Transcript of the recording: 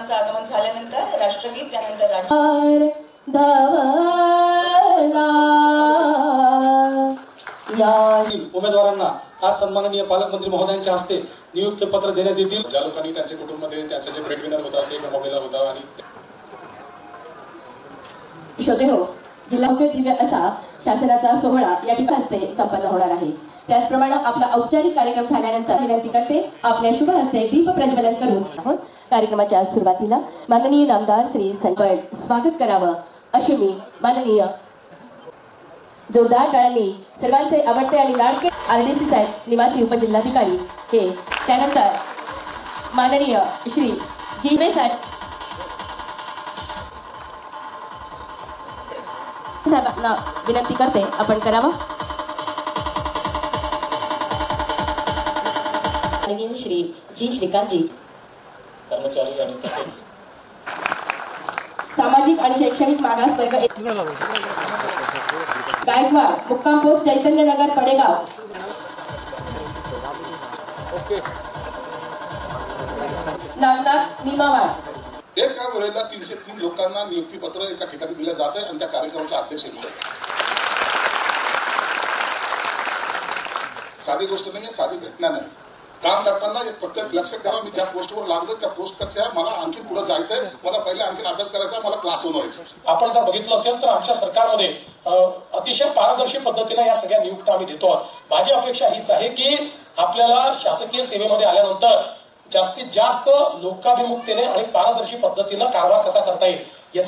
मान्यवरांचं आगमन झाल्यानंतर राष्ट्रगीत, त्यानंतर उमेदवारांना आज सन्माननीय पालकमंत्री महोदयांच्या हस्ते नियुक्ती पत्र देण्यात येतील। ज्या लोकांनी त्यांच्या कुटुंबामध्ये त्यांचा जे ब्रेड विनर होता ते गमावलेला होता आणि जिल्हा दिव्य असा शासनाचा सोहळा या ठिकाणी हस्ते संपन्न होणार आहे। त्याचप्रमाणे आपला औपचारिक कार्यक्रम झाल्यानंतर विनंती करते आपल्या शुभ हस्ते दीप प्रज्वलन करून कार्यक्रमाच्या सुरुवातीला माननीय नामदार श्री संपत स्वागत करावं अशी मी माननीय जोरदार टाळ्यांनी सर्वांचे आवडते आणि लाडके आरडीसी साहेब निवासी उपजिल्हाधिकारी हे, त्यानंतर माननीय श्री जीवे साहेब साहेबांना विनंती करते आपण करावं। माननीय श्री जी श्रीकांतजी कर्मचारी आणि तसेच सामाजिक आणि शैक्षणिक मागास वर्ग गायकवाड मुक्काम पोस्ट चैतन्यनगर पडेगाव नागनाथ निमावाड। एका वेळेला 303 लोकांना नियुक्ती पत्र एका ठिकाणी दिलं जात आहे आणि त्या कार्यक्रमाचे अध्यक्ष मी। साधी गोष्ट नाही, साधी घटना नाही। काम करताना फक्त लक्षात ठेवा, मी ज्या पोस्टवर लागलो त्या पोस्टपेक्षा मला आणखी पुढे जायचंय, मला पहिले आणखी अभ्यास करायचा, मला क्लास व्हायचा। आपण जर बघितलं असेल तर आमच्या सरकारमध्ये अतिशय पारदर्शी पद्धतीने या सगळ्या नियुक्त्या आम्ही देतो आहोत। माझी अपेक्षा हीच आहे की आपल्याला शासकीय सेवेमध्ये आल्यानंतर जास्तीत जास्त लोकाभिमुखतेने आणि पारदर्शी पद्धतीने कारभार कसा करता येईल याचा